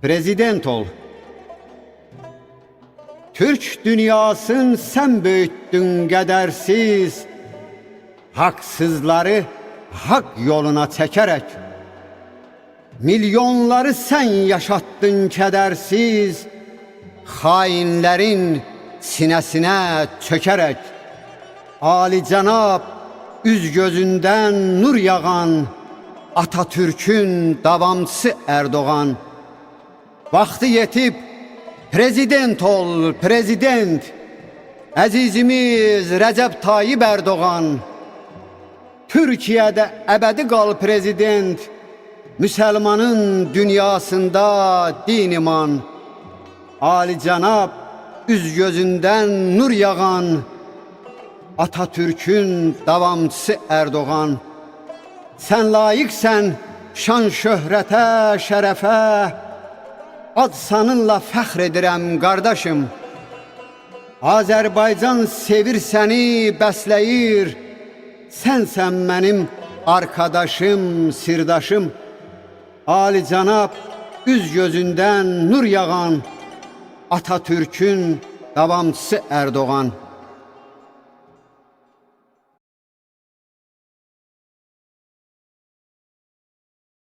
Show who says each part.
Speaker 1: Prezident ol. Türk dünyasın sen büyüttün kedersiz, haksızları hak yoluna çekerek. Milyonları sen yaşattın kedersiz, hainlerin sinesine çökerek. Âli-Cenab üz gözünden nur yağan Atatürk'ün davamçısı Erdoğan. Vakti yetip prezident ol, prezident. Əzizimiz Rəcəb Tayyip Erdoğan. Türkiye'de ebedi kal prezident. Müslümanın dünyasında din iman. Âli-Cenab üz gözünden nur yağan Atatürk'ün davamçısı Erdoğan. Sen layıksən şan şöhrete, şerefe. Ad sanınla fəxr edirəm qardaşım. Azərbaycan sevir səni, bəsləyir. Sənsən mənim arkadaşım, sirdaşım. Âli-Cenab üz gözünden nur yağan Atatürk'ün davamçısı Erdoğan.